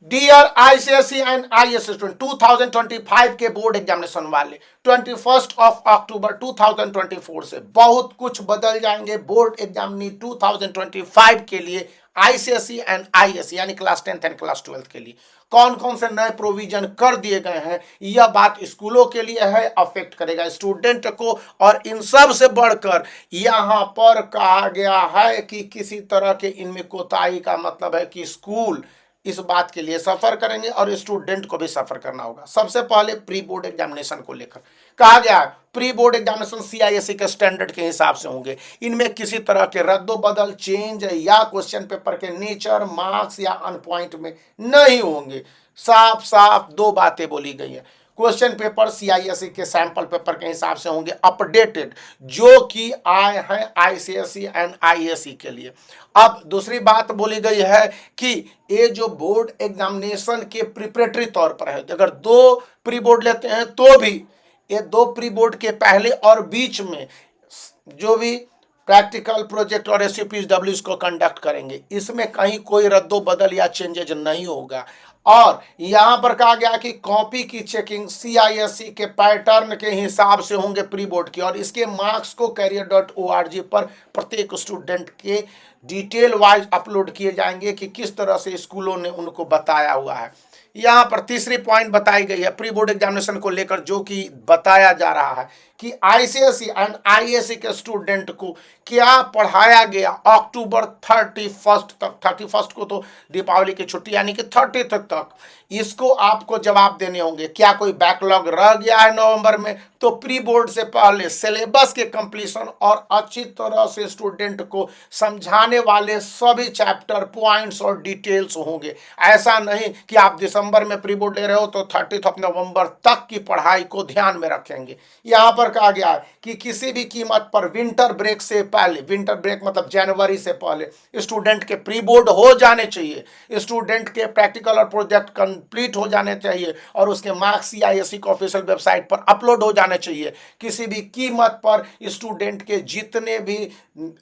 Dear ICSE and IS student 2025 के board examination वाले 21 अक्टूबर 2024 से बहुत कुछ बदल जाएंगे। बोर्ड एग्जामिनी 2025 के लिए आईसीएसई एंड आईएस यानी class 10th and class 12th के लिए कौन कौन से नए प्रोविजन कर दिए गए हैं, यह बात स्कूलों के लिए है, अफेक्ट करेगा स्टूडेंट को। और इन सब से बढ़कर यहां पर कहा गया है कि किसी तरह के इनमें कोताही का मतलब है कि स्कूल इस बात के लिए सफर करेंगे और स्टूडेंट को भी सफर करना होगा। सबसे पहले प्री बोर्ड एग्जामिनेशन को लेकर कहा गया है प्री बोर्ड एग्जामिनेशन सीआईएससी के स्टैंडर्ड के हिसाब से होंगे। इनमें किसी तरह के रद्दो बदल, चेंज या क्वेश्चन पेपर के नेचर, मार्क्स या अन पॉइंट में नहीं होंगे। साफ साफ दो बातें बोली गई हैं। क्वेश्चन पेपर सीआईएससी के सैंपल पेपर के हिसाब से होंगे अपडेटेड, जो कि आए हैं आईसीएसई एंड आईएससी के लिए। अब दूसरी बात बोली गई है कि ये जो बोर्ड एग्जामिनेशन के प्रिपरेटरी तौर पर है, अगर दो प्री बोर्ड लेते हैं तो भी ये दो प्री बोर्ड के पहले और बीच में जो भी प्रैक्टिकल प्रोजेक्ट और एसयूपीडब्ल्यूज को कंडक्ट करेंगे, इसमें कहीं कोई रद्दो बदल या चेंजेज नहीं होगा। और यहां पर कहा गया कि कॉपी की चेकिंग सीआईएससी के पैटर्न के हिसाब से होंगे प्री बोर्ड की, और इसके मार्क्स को career.org पर प्रत्येक स्टूडेंट के डिटेल वाइज अपलोड किए जाएंगे कि किस तरह से स्कूलों ने उनको बताया हुआ है। यहाँ पर तीसरी पॉइंट बताई गई है प्री बोर्ड एग्जामिनेशन को लेकर, जो कि बताया जा रहा है कि आईसीएसई एंड आईएससी के स्टूडेंट को क्या पढ़ाया गया अक्टूबर 31 तक। 31 को तो दीपावली की छुट्टी यानी कि 30 तक इसको आपको जवाब देने होंगे। क्या कोई बैकलॉग रह गया है नवंबर में, तो प्री बोर्ड से पहले सिलेबस के कंप्लीशन और अच्छी तरह से स्टूडेंट को समझाने वाले सभी चैप्टर, पॉइंट्स और डिटेल्स होंगे। ऐसा नहीं कि आप दिसंबर में प्री बोर्ड ले रहे हो तो 30 नवंबर तक की पढ़ाई को ध्यान में रखेंगे। यहाँ पर कहा गया है कि किसी भी कीमत पर विंटर ब्रेक से पहले, विंटर ब्रेक मतलब जनवरी से पहले स्टूडेंट के प्री बोर्ड हो जाने चाहिए, स्टूडेंट के प्रैक्टिकल और प्रोजेक्ट कंप्लीट हो जाने चाहिए और उसके मार्क्स सीआईएससी की ऑफिशियल वेबसाइट पर अपलोड हो जाने चाहिए। किसी भी कीमत पर स्टूडेंट के जितने भी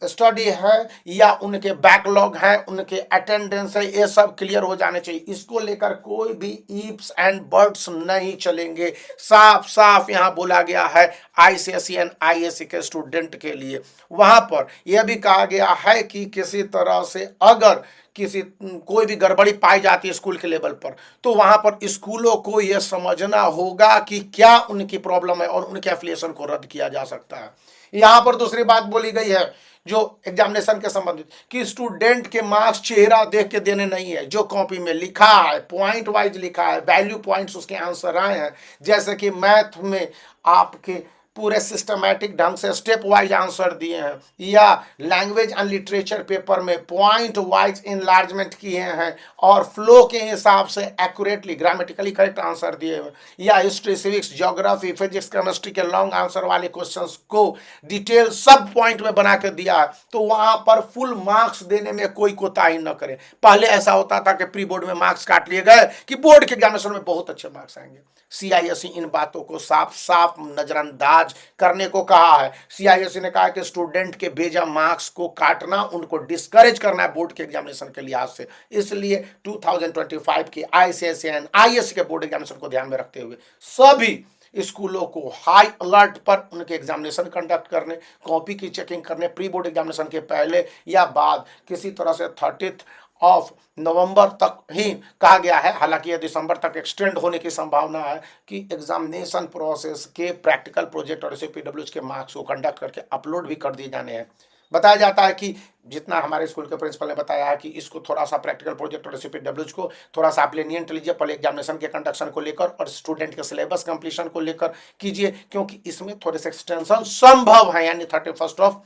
स्टडी है या उनके बैकलॉग है, उनके अटेंडेंस है, ये सब क्लियर हो जाने चाहिए। इसको लेकर कोई भी इफ्स एंड बट्स नहीं चलेंगे। साफ साफ यहाँ बोला गया है आईसीएसई एंड आईएससी के स्टूडेंट के लिए। वहां पर यह भी कहा गया है कि किसी तरह से अगर कोई भी गड़बड़ी पाई जाती है स्कूल के लेवल पर, तो वहां पर स्कूलों को यह समझना होगा कि क्या उनकी प्रॉब्लम है और उनके एफिलिएशन को रद्द किया जा सकता है। यहां पर दूसरी बात बोली गई है जो एग्जामिनेशन के संबंधित कि स्टूडेंट के मार्क्स चेहरा देख के देने नहीं है। जो कॉपी में लिखा है, पॉइंट वाइज लिखा है, वैल्यू पॉइंट्स उसके आंसर आए हैं। जैसे कि मैथ में आपके पूरे सिस्टमैटिक ढंग से स्टेप वाइज आंसर दिए हैं, या लैंग्वेज एंड लिटरेचर पेपर में पॉइंट वाइज इनलार्जमेंट किए हैं और फ्लो के हिसाब से एक्यूरेटली ग्रामेटिकली करेक्ट आंसर दिए हैं, या history, civics, geography, physics, chemistry के लॉन्ग आंसर वाले क्वेश्चंस को डिटेल सब पॉइंट में बना के दिया है, तो वहां पर फुल मार्क्स देने में कोई कोताही न करें। पहले ऐसा होता था कि प्री बोर्ड में मार्क्स काट लिए गए कि बोर्ड के एग्जामिनेशन में बहुत अच्छे मार्क्स आएंगे। सीआईएससी इन बातों को साफ साफ नजरअंदाज करने को कहा है। सीआईएससी ने कहा कि स्टूडेंट के बेजा मार्क्स को काटना, उनको डिस्करेज करना है बोर्ड के एग्जामिनेशन के लिहाज से। इसलिए 2025 के आईसीएसई एंड आईएससी के बोर्ड एग्जामिनेशन को ध्यान में रखते हुए सभी स्कूलों को हाई अलर्ट पर उनके एग्जामिनेशन कंडक्ट करने, कॉपी की चेकिंग करने, प्री बोर्ड एग्जामिनेशन के पहले या बाद किसी तरह से 30 नवंबर तक ही कहा गया है। हालांकि यह दिसंबर तक एक्सटेंड होने की संभावना है कि एग्जामिनेशन प्रोसेस के प्रैक्टिकल प्रोजेक्ट और एसपीडब्ल्यूज के मार्क्स को कंडक्ट करके अपलोड भी कर दिए जाने हैं। बताया जाता है कि जितना हमारे स्कूल के प्रिंसिपल ने बताया है कि इसको थोड़ा सा प्रैक्टिकल प्रोजेक्ट और एसपीडब्ल्यूज को थोड़ा सा आप लेनियंट लीजिए पहले एग्जामिनेशन के कंडक्शन को लेकर और स्टूडेंट के सिलेबस कंप्लीशन को लेकर कीजिए, क्योंकि इसमें थोड़े से एक्सटेंशन संभव है, यानी 31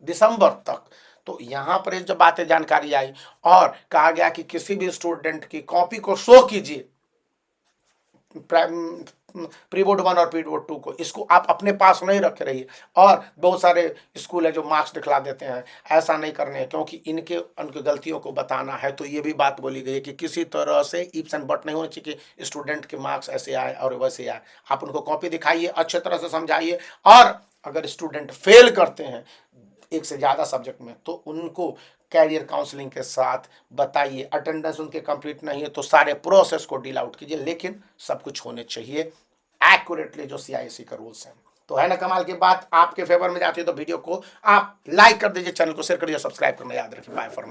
दिसंबर तक। तो यहाँ पर जब बातें जानकारी आई और कहा गया कि किसी भी स्टूडेंट की कॉपी को शो कीजिए, प्री बोर्ड 1 और प्री बोर्ड 2 को, इसको आप अपने पास नहीं रखे रहिए। और बहुत सारे स्कूल है जो मार्क्स दिखला देते हैं, ऐसा नहीं करने हैं, क्योंकि उनकी गलतियों को बताना है। तो ये भी बात बोली गई है कि किसी तरह से इफ्स एंड बट नहीं होना चाहिए कि स्टूडेंट के मार्क्स ऐसे आए और वैसे आए। आप उनको कॉपी दिखाइए, अच्छे तरह से समझाइए, और अगर स्टूडेंट फेल करते हैं एक से ज़्यादा सब्जेक्ट में तो उनको कैरियर काउंसलिंग के साथ बताइए। अटेंडेंस उनके कंप्लीट नहीं है तो सारे प्रोसेस को डील आउट कीजिए, लेकिन सब कुछ होने चाहिए एक्यूरेटली जो CISE का रूल्स हैं। तो है ना कमाल की बात, आपके फेवर में जाती है तो वीडियो को आप लाइक कर दीजिए, चैनल को शेयर करिए, सब्सक्राइब करना याद रखिए। Bye for